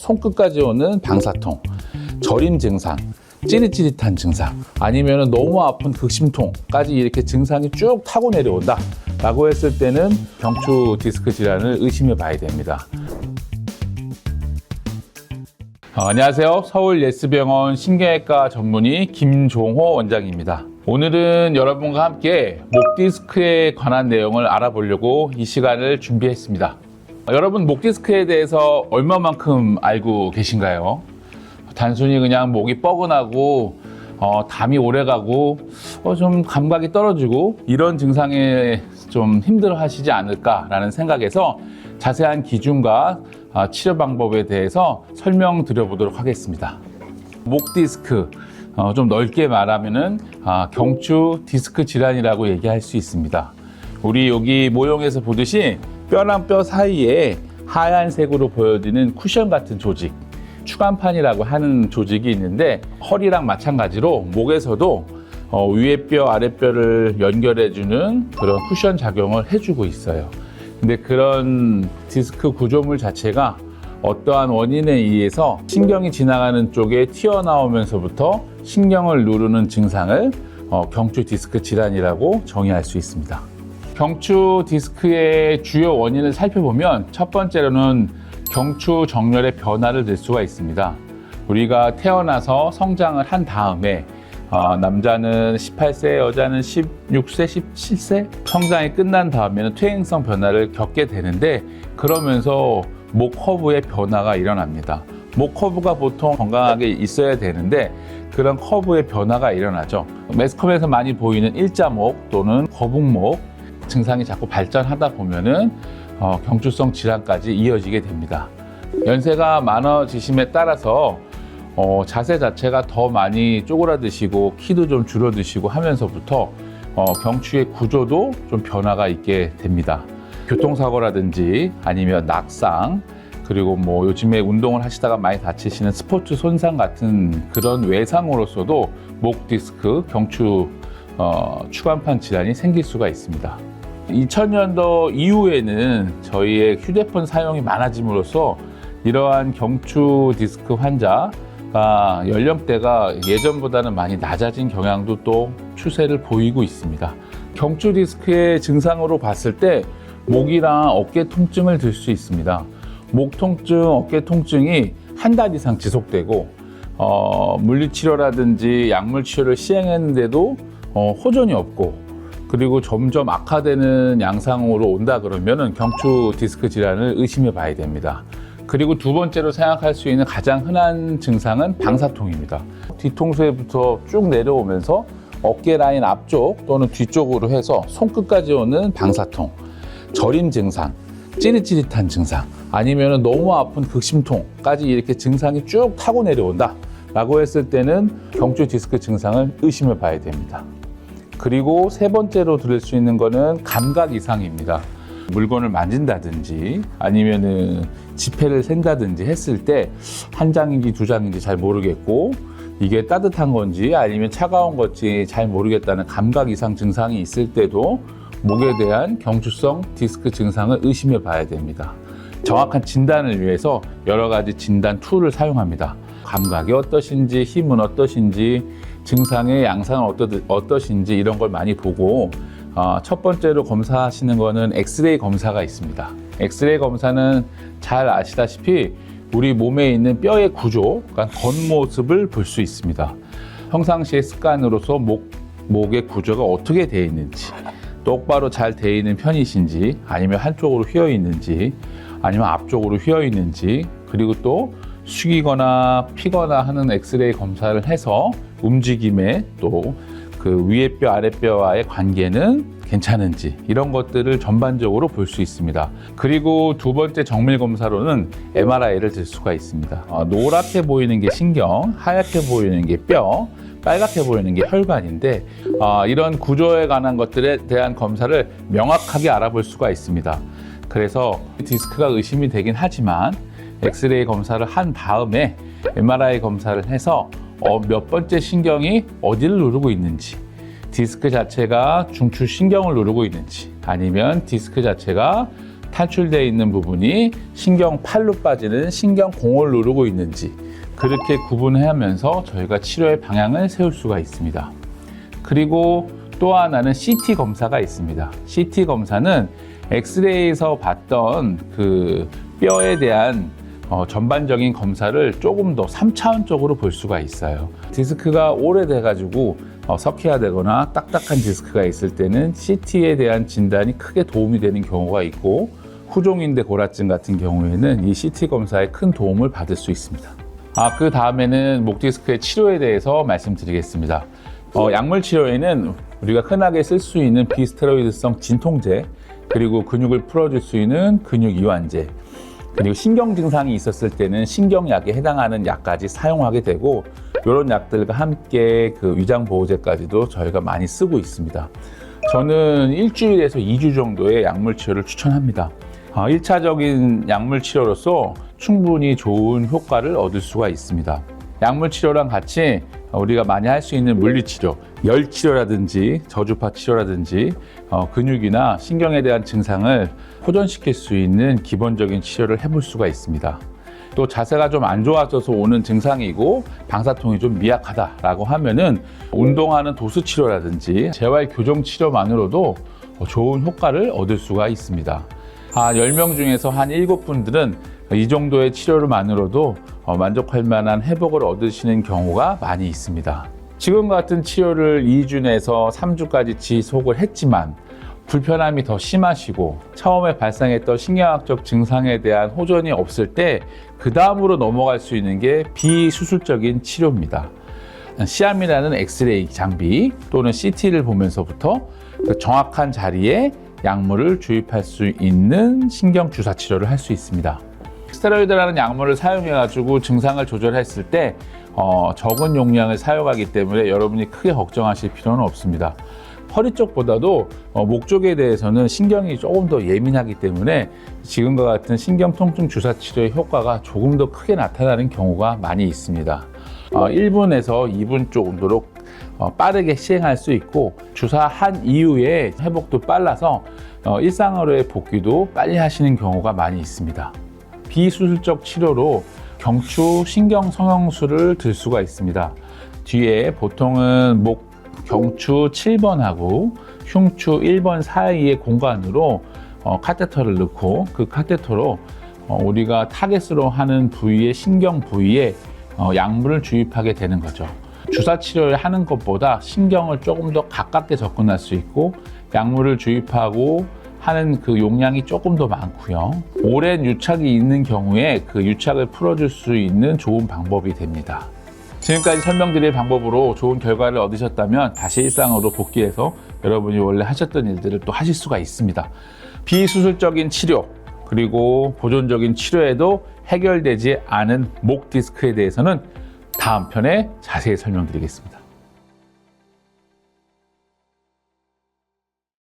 손끝까지 오는 방사통, 저림 증상, 찌릿찌릿한 증상, 아니면 너무 아픈 극심통까지 이렇게 증상이 쭉 타고 내려온다 라고 했을 때는 경추 디스크 질환을 의심해 봐야 됩니다. 안녕하세요. 서울 예스병원 신경외과 전문의 김종호 원장입니다. 오늘은 여러분과 함께 목 디스크에 관한 내용을 알아보려고 이 시간을 준비했습니다. 여러분, 목 디스크에 대해서 얼마만큼 알고 계신가요? 단순히 그냥 목이 뻐근하고 담이 오래가고 좀 감각이 떨어지고 이런 증상에 좀 힘들어 하시지 않을까라는 생각에서 자세한 기준과 치료 방법에 대해서 설명드려 보도록 하겠습니다. 목 디스크, 좀 넓게 말하면은 경추 디스크 질환이라고 얘기할 수 있습니다. 우리 여기 모형에서 보듯이 뼈랑 뼈 사이에 하얀색으로 보여지는 쿠션 같은 조직, 추간판이라고 하는 조직이 있는데, 허리랑 마찬가지로 목에서도 위에 뼈, 아래 뼈를 연결해주는 그런 쿠션 작용을 해주고 있어요. 근데 그런 디스크 구조물 자체가 어떠한 원인에 의해서 신경이 지나가는 쪽에 튀어나오면서부터 신경을 누르는 증상을 경추 디스크 질환이라고 정의할 수 있습니다. 경추 디스크의 주요 원인을 살펴보면 첫 번째로는 경추 정렬의 변화를 들 수가 있습니다. 우리가 태어나서 성장을 한 다음에 남자는 18세, 여자는 16세, 17세 성장이 끝난 다음에는 퇴행성 변화를 겪게 되는데, 그러면서 목 커브의 변화가 일어납니다. 목 커브가 보통 건강하게 있어야 되는데 그런 커브의 변화가 일어나죠. 매스컴에서 많이 보이는 일자목 또는 거북목 증상이 자꾸 발전하다 보면은 경추성 질환까지 이어지게 됩니다. 연세가 많아지심에 따라서 자세 자체가 더 많이 쪼그라드시고 키도 좀 줄어드시고 하면서부터 경추의 구조도 좀 변화가 있게 됩니다. 교통사고라든지 아니면 낙상, 그리고 뭐 요즘에 운동을 하시다가 많이 다치시는 스포츠 손상 같은 그런 외상으로서도 목 디스크, 경추 추간판 질환이 생길 수가 있습니다. 2000년도 이후에는 저희의 휴대폰 사용이 많아짐으로써 이러한 경추 디스크 환자가 연령대가 예전보다는 많이 낮아진 경향도 또 추세를 보이고 있습니다. 경추 디스크의 증상으로 봤을 때 목이랑 어깨 통증을 들 수 있습니다. 목 통증, 어깨 통증이 한 달 이상 지속되고 물리치료라든지 약물 치료를 시행했는데도 호전이 없고, 그리고 점점 악화되는 양상으로 온다 그러면은 경추 디스크 질환을 의심해 봐야 됩니다. 그리고 두 번째로 생각할 수 있는 가장 흔한 증상은 방사통입니다. 뒤통수에부터 쭉 내려오면서 어깨 라인 앞쪽 또는 뒤쪽으로 해서 손끝까지 오는 방사통, 저림 증상, 찌릿찌릿한 증상, 아니면 너무 아픈 극심통까지 이렇게 증상이 쭉 타고 내려온다 라고 했을 때는 경추 디스크 증상을 의심해 봐야 됩니다. 그리고 세 번째로 들을 수 있는 거는 감각 이상입니다. 물건을 만진다든지 아니면은 지폐를 센다든지 했을 때 한 장인지 두 장인지 잘 모르겠고, 이게 따뜻한 건지 아니면 차가운 건지 잘 모르겠다는 감각 이상 증상이 있을 때도 목에 대한 경추성 디스크 증상을 의심해 봐야 됩니다. 정확한 진단을 위해서 여러 가지 진단 툴을 사용합니다. 감각이 어떠신지, 힘은 어떠신지, 증상의 양상은 어떠신지 이런 걸 많이 보고, 첫 번째로 검사하시는 거는 엑스레이 검사가 있습니다. 엑스레이 검사는 잘 아시다시피 우리 몸에 있는 뼈의 구조, 그러니까 겉모습을 볼 수 있습니다. 평상시의 습관으로서 목의 구조가 어떻게 되어 있는지, 똑바로 잘 되어 있는 편이신지, 아니면 한쪽으로 휘어 있는지, 아니면 앞쪽으로 휘어 있는지, 그리고 또 숙이거나 피거나 하는 엑스레이 검사를 해서 움직임에 또 그 위에 뼈, 아래 뼈와의 관계는 괜찮은지, 이런 것들을 전반적으로 볼 수 있습니다. 그리고 두 번째 정밀 검사로는 MRI를 들 수가 있습니다. 노랗게 보이는 게 신경, 하얗게 보이는 게 뼈, 빨갛게 보이는 게 혈관인데, 이런 구조에 관한 것들에 대한 검사를 명확하게 알아볼 수가 있습니다. 그래서 디스크가 의심이 되긴 하지만 엑스레이 검사를 한 다음에 MRI 검사를 해서 몇 번째 신경이 어디를 누르고 있는지, 디스크 자체가 중추신경을 누르고 있는지, 아니면 디스크 자체가 탈출되어 있는 부분이 신경 8로 빠지는 신경 0을 누르고 있는지 그렇게 구분하면서 저희가 치료의 방향을 세울 수가 있습니다. 그리고 또 하나는 CT 검사가 있습니다. CT 검사는 엑스레이에서 봤던 그 뼈에 대한 전반적인 검사를 조금 더 3차원적으로 볼 수가 있어요. 디스크가 오래돼가지고 석회화되거나 딱딱한 디스크가 있을 때는 CT에 대한 진단이 크게 도움이 되는 경우가 있고, 후종인대 골화증 같은 경우에는 이 CT 검사에 큰 도움을 받을 수 있습니다. 그 다음에는 목 디스크의 치료에 대해서 말씀드리겠습니다. 약물 치료에는 우리가 흔하게 쓸 수 있는 비스테로이드성 진통제, 그리고 근육을 풀어줄 수 있는 근육 이완제, 그리고 신경 증상이 있었을 때는 신경약에 해당하는 약까지 사용하게 되고, 이런 약들과 함께 그 위장보호제까지도 저희가 많이 쓰고 있습니다. 저는 일주일에서 2주 정도의 약물 치료를 추천합니다. 1차적인 약물 치료로서 충분히 좋은 효과를 얻을 수가 있습니다. 약물 치료랑 같이 우리가 많이 할 수 있는 물리치료, 열치료라든지 저주파 치료라든지 근육이나 신경에 대한 증상을 호전시킬 수 있는 기본적인 치료를 해볼 수가 있습니다. 또 자세가 좀 안 좋아져서 오는 증상이고 방사통이 좀 미약하다라고 하면은 운동하는 도수 치료라든지 재활 교정 치료만으로도 좋은 효과를 얻을 수가 있습니다. 10명 중에서 한 7분들은 이 정도의 치료만으로도 만족할 만한 회복을 얻으시는 경우가 많이 있습니다. 지금 같은 치료를 2주 내에서 3주까지 지속을 했지만 불편함이 더 심하시고 처음에 발생했던 신경학적 증상에 대한 호전이 없을 때 그 다음으로 넘어갈 수 있는 게 비수술적인 치료입니다. 시암이라는 엑스레이 장비 또는 CT를 보면서부터 그 정확한 자리에 약물을 주입할 수 있는 신경 주사 치료를 할 수 있습니다. 스테로이드라는 약물을 사용해 가지고 증상을 조절했을 때 적은 용량을 사용하기 때문에 여러분이 크게 걱정하실 필요는 없습니다. 허리 쪽보다도 목 쪽에 대해서는 신경이 조금 더 예민하기 때문에 지금과 같은 신경 통증 주사 치료의 효과가 조금 더 크게 나타나는 경우가 많이 있습니다. 1분에서 2분 정도로 빠르게 시행할 수 있고, 주사한 이후에 회복도 빨라서 일상으로의 복귀도 빨리 하시는 경우가 많이 있습니다. 비수술적 치료로 경추 신경 성형술을 들 수가 있습니다. 뒤에 보통은 목 경추 7번하고 흉추 1번 사이의 공간으로 카테터를 넣고 그 카테터로 우리가 타겟으로 하는 부위의 신경 부위에 약물을 주입하게 되는 거죠. 주사 치료를 하는 것보다 신경을 조금 더 가깝게 접근할 수 있고 약물을 주입하고 하는 그 용량이 조금 더 많고요. 오랜 유착이 있는 경우에 그 유착을 풀어줄 수 있는 좋은 방법이 됩니다. 지금까지 설명드린 방법으로 좋은 결과를 얻으셨다면 다시 일상으로 복귀해서 여러분이 원래 하셨던 일들을 또 하실 수가 있습니다. 비수술적인 치료 그리고 보존적인 치료에도 해결되지 않은 목 디스크에 대해서는 다음 편에 자세히 설명드리겠습니다.